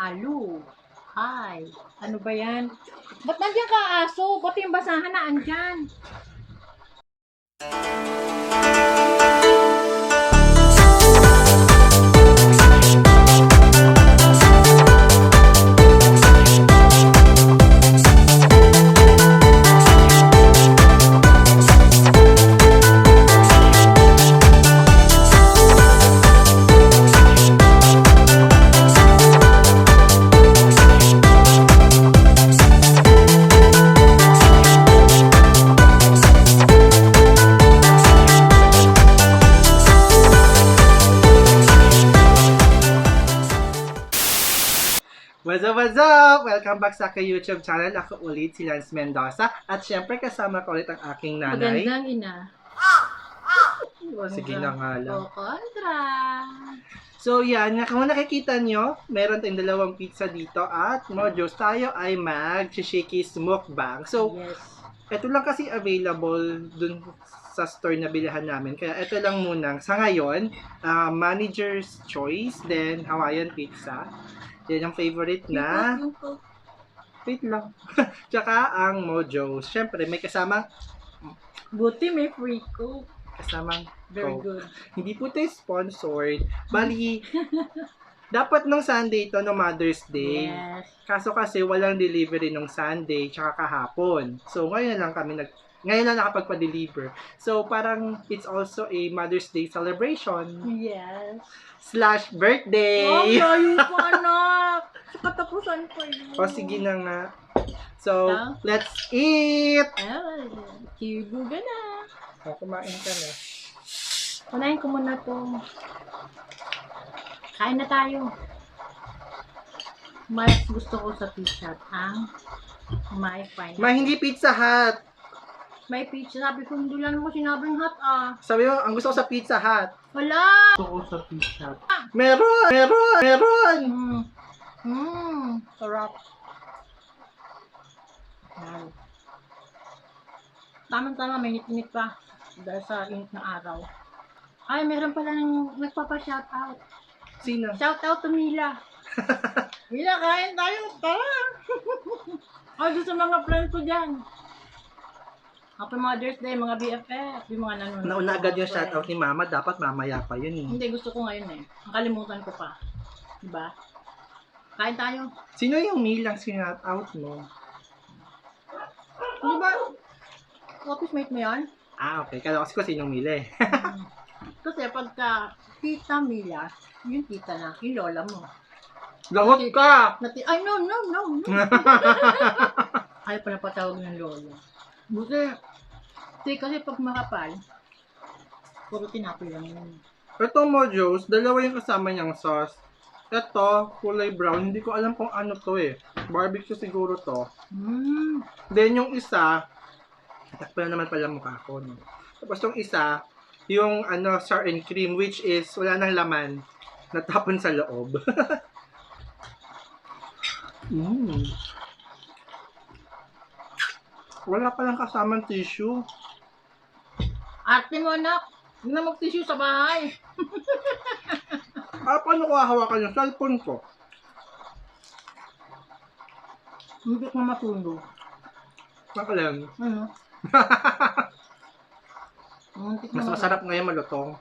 Halo. Hi. Ano ba yan? Ba't nandiyan ka, aso? Ba't yung basahan na andyan? What's up? Welcome back sa aking YouTube channel. Ako ulit si Lance Mendoza. At syempre kasama ko ulit ang aking nanay. Magandang ina. Sige na nga lang. O, kontra. So yan, kung nakikita nyo, meron tayong dalawang pizza dito at Medyo tayo ay mag-Shakeys Mukbang. So, Yes. ito lang kasi available dun sa store na bilihan namin. Kaya ito lang muna. Sa ngayon, manager's choice, then Hawaiian pizza. Yan ang favorite na. Wait lang. Tsaka ang Mojo. Siyempre, may kasamang Buti may free coke. kasamang Very Coke. good. Hindi po tayo sponsored. Bali, dapat nung Sunday to, no Mother's Day. Yes. Kaso kasi walang delivery nung Sunday tsaka kahapon. So, ngayon lang nakapagpa-deliver. So, parang it's also a Mother's Day celebration Yes. / birthday. Oh, layo ko, anak. Sa katapusan ko yun. O, sige na nga. So, Ah? let's eat! Kibuga na. O, kumain ka na. Unahin ko muna to. Kain na tayo. Mas gusto ko sa pizza ang may pineapple. Hindi Pizza Hut. May pizza. Sabi ko, hindi lang mo sinabing hot ah. Sabi mo, ang gusto ko sa Pizza Hut. Wala! Gusto ko sa Pizza Hut. Meron! Sarap. Wow. Tama-tama, may init-init pa. Dahil sa init na araw. Ay, meron pala nang nagpapa-shoutout. Sino? Shoutout to Mila. Mila, kain tayo. Tara! Ay, doon sa mga friends ko dyan. Happy Mother's Day, mga BFF. Yung mga nanonood. Nauna agad yung shoutout ni Mama. Dapat mamaya pa yun eh. Hindi, gusto ko ngayon eh. Nakalimutan ko pa. Diba? Kain tayo. Sino yung Milang shoutout mo? Di ba? Office mate mo yan? Ah, okay. Kala ko sinong Mila eh. Kasi pagka tita Mila, yung tita na, yung lola mo. Lahot ka! Ay, no. Ayaw pa na patawag ng lola. Buti, kasi pag makapal, puro tinapoy lang yun. Ito mo, Joes, dalawa yung kasama niyang sauce. Ito, kulay brown. Hindi ko alam kung ano to eh. Barbecue siguro to. Then yung isa, takpan na naman pala mukha ko. No? Tapos yung isa, yung sour and cream, which is wala nang laman. Natapon sa loob. Wala palang kasamang tissue. Ate mo, anak. Hindi na mag-tissue sa bahay. Paano ko hahawakan yung cellphone ko? Hindi ko matulog. Makalang. Ano? Mas masarap ngayon malutong.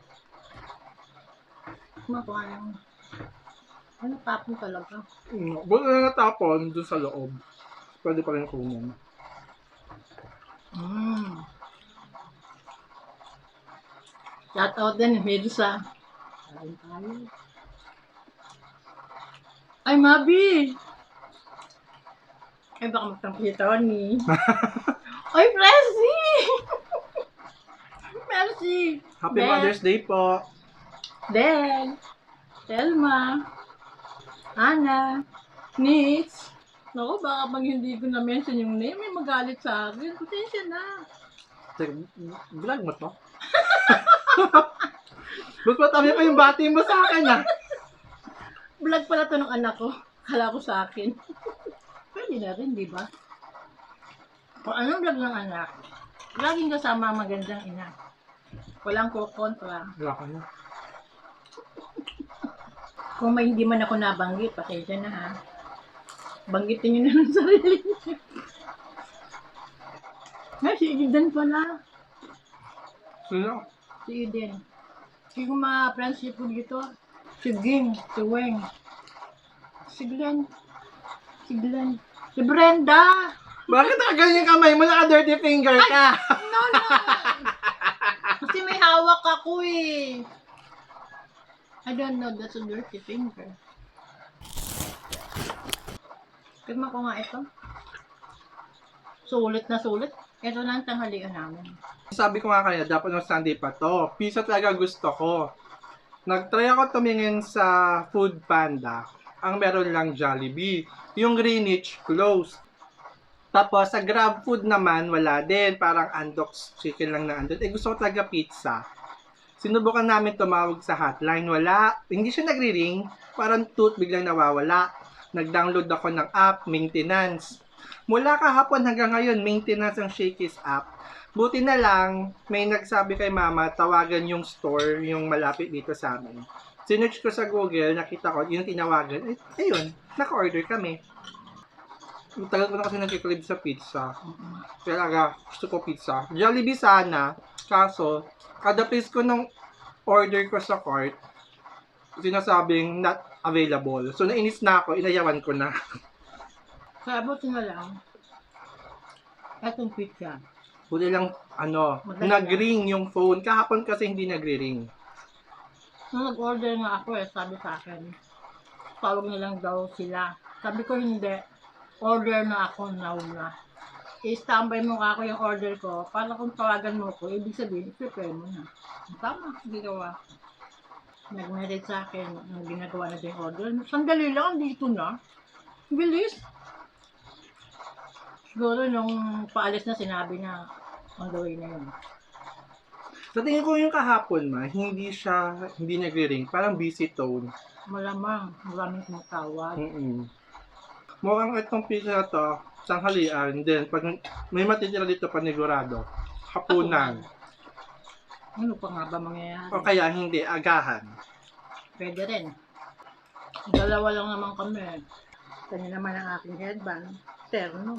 Ano tapon talaga? Buti na natapon dun sa loob. Pwede pa rin kunin. Shout out din, Medyo sa. Kain tayo. Ay, Mabi! Ay, baka magtampo si Tony. Ay, Presi! Merci! Happy Ben. Mother's Day po! Den, Telma, Ana, Nitz. Naku, baka pag hindi ko na-mention yung name, may magalit sa akin. Potensya na. Vlog mo to? Ba't matami pa yung bati mo sa akin ah? Vlog pala to ng anak ko. Kala ko sa akin. Pwede na rin, di ba? O anong vlog ng anak? Laging kasama ang magandang ina. Walang kukontra. Wala ka na. Kung may hindi man ako nabanggit, pasensya na ha. Banggitin niyo na ng sarili niyo. Ay, si Eden pala. Sino? Si Eden. Si mga friendship ko dito. Si Ging, si Weng. Si Glenn. Si Glenn. Si Brenda. Bakit nakaganyan kamay mo? Naka-dirty finger ka. No, no. Kasi may hawak ako eh. I don't know, that's a dirty finger. Tignan ko nga ito. Sulit na sulit. Ito na ang tanghalian namin. Sabi ko nga kaya, dapat ng Sunday pa to. Pizza talaga gusto ko. Nag-try ako tumingin sa Food Panda. Ang meron lang Jollibee. Yung Greenwich, closed. Tapos, sa Grab Food naman, wala din. Parang Andox chicken lang na andun. Gusto ko talaga pizza. Sinubukan namin tumawag sa hotline. Wala. Hindi siya nagri-ring. Parang tooth biglang nawawala. Nag-download ako ng app, maintenance. Mula kahapon hanggang ngayon, maintenance ang Shakeys app. Buti na lang, may nagsabi kay mama, tawagan yung store, yung malapit dito sa amin. Sinearch ko sa Google, nakita ko, yung tinawagan. Ayun, naka-order kami. Tagal ko na kasi nagkikrib sa pizza. Talaga, gusto ko pizza. Jollibee sana, kaso, kada place ko nung order ko sa cart, sinasabing not available. So, nainis na ako, inayawan ko na. Kaya buti na lang. Etong pizza. Buti lang, nag-ring yung phone. Kahapon kasi hindi nagri-ring. Nung nag-order nga ako sabi sa akin, tawag na lang daw sila. Sabi ko hindi, order na ako now na. I-standby mo ka ako yung order ko, para kung tawagan mo ko, ibig sabihin, i-prepare mo na. Tama, ginawa. Nag-message sa akin, nung ginagawa na yung order, sandali lang, dito na. Bilis. Siguro nung paalis na sinabi na, on the way na yun. Sa tingin ko yung kahapon hindi nagri-ring. Parang busy tone. Malamang, maraming tumatawag. Mukhang itong pizza na to, tanghalian, then pag may matitira dito panigurado, hapunan. Ano pa nga ba mangyayari? O kaya hindi, agahan. Pwede rin. Dalawa lang naman kami. Kanya naman ang aking headband. Terno.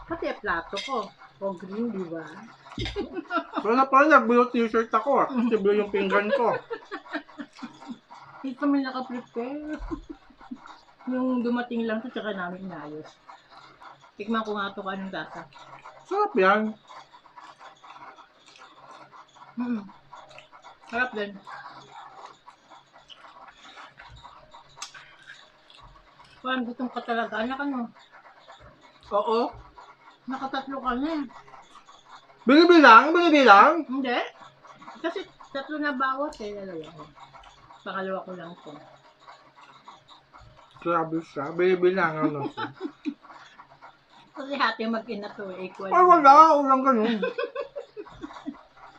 Pati plato ko. O green, di ba? So na pala, blue t-shirt ako. Kasi blue yung pinggan ko. Hindi kami naka-prepare. Yung dumating lang ito, tsaka namin inayos. Tikman ko nga ito kung anong gasa. Sarap yan. Sarap din. Parang gutom ka talaga. Anak ano? Oo. Nakatatlo ka na. Binibilang? Hindi. Kasi tatlo na bawat dalawa ko. Pangalawa ko lang to. Grabe siya. Binibilang siya. Kasi hati mag-ina to equal. Ay, walang ganun.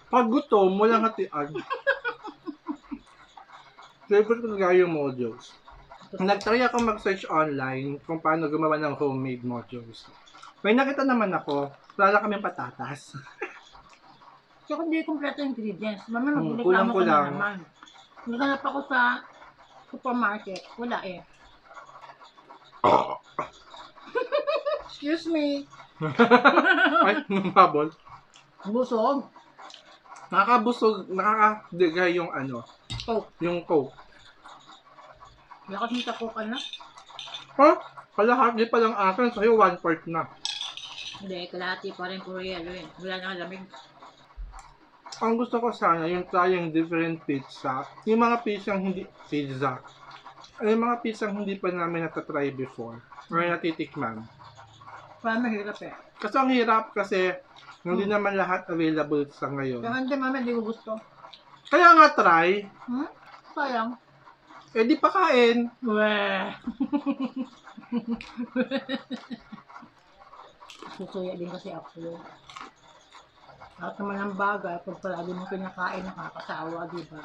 Pag gutom, walang hatian. Favorite ko talaga yung modules. Nag-try ako mag-search online kung paano gumawa ng homemade modules. May nakita naman ako, wala kami patatas. Tsaka hindi kompleto ingredients. Mama, nagreklamo kulang ko ko na lang. naman. Naghanap ako sa supermarket. Wala eh. Excuse me. Ay, mababol. Busog. Nakakabusog, nakakadigay yung Coke. yung Coke. Lakas nita Coke na. Ha? Kalahati pa lang akin, sa'yo 1/4 na. Hindi, kalahati pa rin puro yelo eh. Wala na lamig. Ang gusto ko sana, yung trying different pizza. Yung mga pizzang hindi pizza. Yung mga pizzang hindi pa namin natatry before. Or natitikman. Parang mahirap eh. Kasi ang hirap kasi hindi naman lahat available sa ngayon. Kaya hindi mama, hindi ko gusto. Kaya nga try, Sayang. di pa kain. Weh. Susuya din kasi ako. Lahat naman ng bagay, pag palagi mo kinakain, nakakasawa, di ba?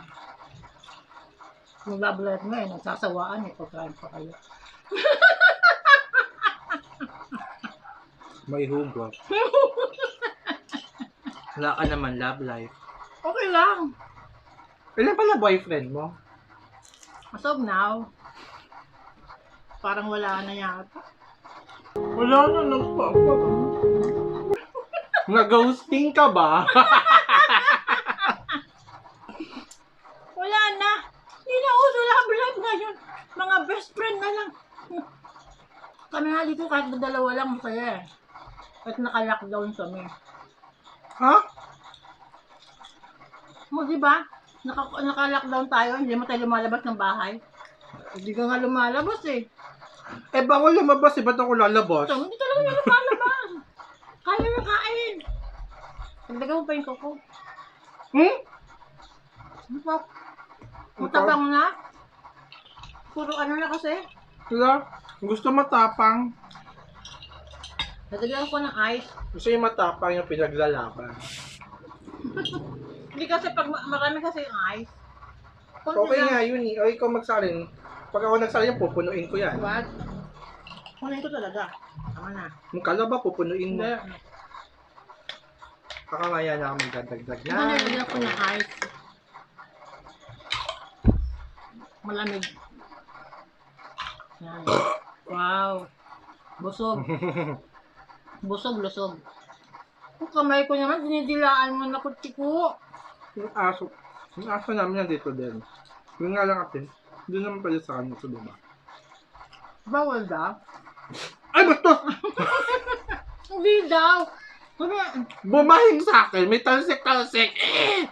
Yung love life mo nagsasawaan pagkain pa kayo. May hugot. Wala ka naman love life. Okay lang. Ilan pala boyfriend mo? As of now, Parang wala na yata. Wala na, nagpapa. Nag-ghosting ka ba? Wala na. Hindi na uso love life ngayon. Mga best friend na lang. Kami nga dito kahit dalawa lang masaya eh. At naka-lockdown kami. Ha? Mo di ba? Naka-lockdown tayo, hindi mo tayo lumalabas ng bahay. Hindi ka nga lumalabas eh. Eh, bawal lumabas eh. Ba't ako lalabas? So, hindi talaga yung lumalabas. Kaya na kain. Pagdaga mo pa yung koko. Hmm? Matabang na. Puro ano na kasi. Sila, gusto matapang. Nadagyan ko ng ice. Gusto yung matapang yung pinaglalaban. Hindi kasi pag marami kasi yung ice. Konti Okay lang. nga yun eh. O ikaw magsalin. Pag ako nagsalin, pupunuin ko yan. What? Kunin ko talaga. Tama na. Yung kalaba, pupunuin mo. Hindi. Kakamaya na ako magdadagdag Ito na. nilagyan ko ng ice. Malamig. Yan. Wow. Busog. Busog, lusog. Yung kamay ko naman, dinidilaan mo na kutiko. Yung aso. Yung aso namin yan dito din. Yung nga lang atin. Doon naman pala sa kanya ito, diba? Bawal daw. Ay, ba't to? Hindi daw. Sabi, Bumahing sa akin. May talsik-talsik. Eh!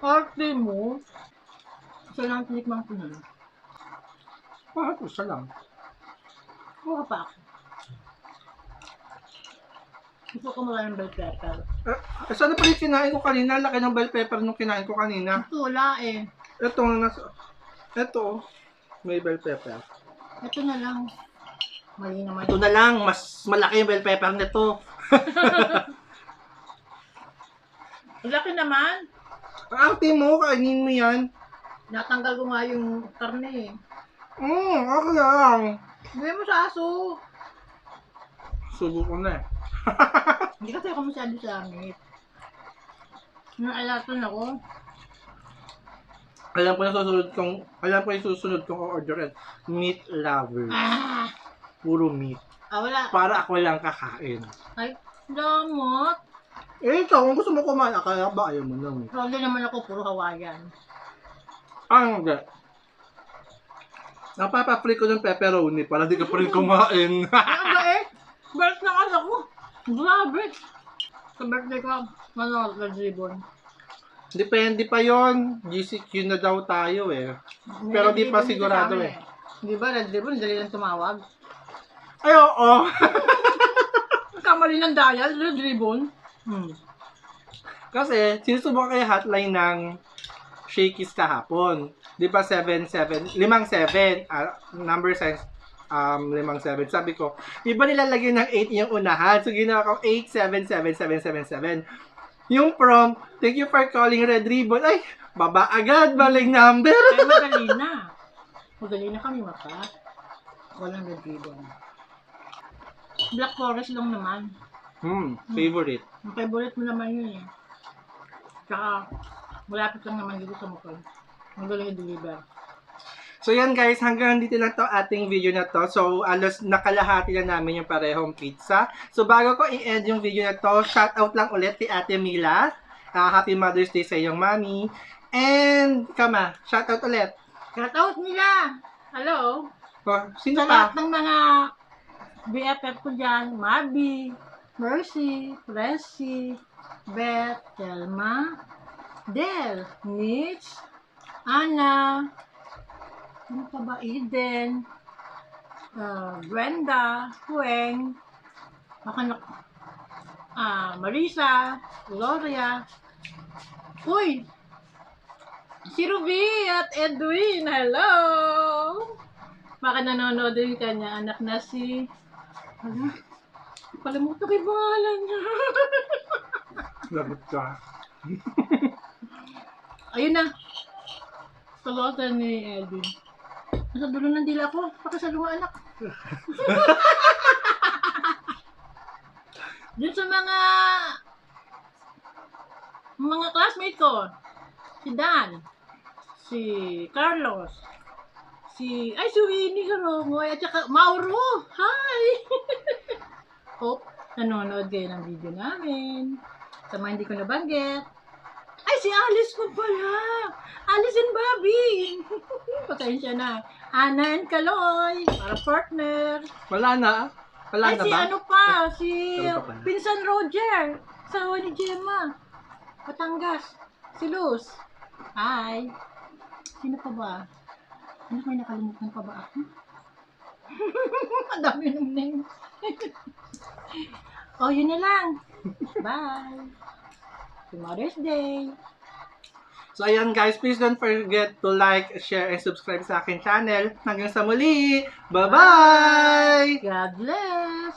arte mo. Isa lang tinikman ko na. Bakit isa lang? Kuha pa ako. Gusto ko maraming bell pepper. Sana pala yung kinain ko kanina. Laki ng bell pepper nung kinain ko kanina. Ito wala eh. Ito, may bell pepper. Ito na lang. Mali naman. Ito na lang, mas malaki yung bell pepper nito. Laki naman. Ang arte mo, kainin mo yan. Natanggal ko nga yung karne eh. Ako lang. Bigay mo sa aso. Subo ko na eh. Hindi kasi ako masyado sa meat. Naalatan ako. Alam ko yung susunod kong orderin. Meat lover. Ah! Puro meat. Wala. Para ako lang kakain. Ay, damot. Eh, ikaw, kung gusto mo kumain, kaya ba ayaw mo lang? Hindi naman ako puro Hawaiian. Hindi. Napapa-free ko ng pepperoni para di ka pa rin kumain. Ano ba eh? Balik na kasi ako. Grabe. Sa birthday ko, red ribbon. Depende pa yon. GCQ na daw tayo eh. May Pero red di pa ribbon dito sigurado sa amin eh. Di ba, red ribbon, dali lang tumawag. Ay, oo. Kamali ng dial, red ribbon. Kasi, sinusubukan kayo hotline ng Shakeys kahapon. Di ba 57, 57, number signs, 57. Sabi ko, di ba nilalagay ng 8 yung unahan? So, ginawa ko 877777. Yung from, thank you for calling Red Ribbon. Ay, baba agad, maling number. Ay, madali na. Madali na kami mata. Walang red ribbon. Black Forest lang naman. Favorite. Ang favorite mo naman yun eh. Tsaka, malapit lang naman dito sa mukha. Ang galing i-deliver. So yan guys, hanggang dito lang to ating video na to. So alos nakalahati na namin yung parehong pizza. So bago ko i-end yung video na to, shout out lang ulit kay Ate Mila. Happy Mother's Day sa iyong mami. And, Kama, shout out ulit. Shout out nila! Hello! Sino Sa pa? lahat ng mga BFF ko dyan, Mabi, Mercy, Pressy, Beth, Telma, Del, Mitch, Ana, ano pa ba? Eden, Brenda, Hueng, Marisa, Gloria, uy! Si Ruby at Edwin, hello! Baka nanonood din kanya anak na si... Ano? Kalimutan ko yung pangalan niya. Lagot ka. Ayun na. Salutan ni Edwin. Nasa dulo ng dila ko. Pakisaluha anak. Dun sa mga classmate ko. Si Dan. Si Carlos. si Winnie Karongoy, at saka Mauro. Hi! Hope nanonood kayo ng video namin. Sa mga hindi ko nabanggit. Ay, si Alice ko pala. Alice and Bobby. Pasensya na. Ana and Kaloy. Para partner. Wala na. Wala Ay, na si ba? ano pa? Si Meron pa pala. Pinsan Roger. Sawa ni Gemma. Batangas. Si Luz. Hi. Sino pa ba? Ano kayo nakalimutan pa ba ako? Ang dami ng name. Oh, yun na lang. Bye. Happy Mother's Day. So ayan guys, please don't forget to like, share, and subscribe sa akin channel. Hanggang sa muli. Bye-bye! God bless.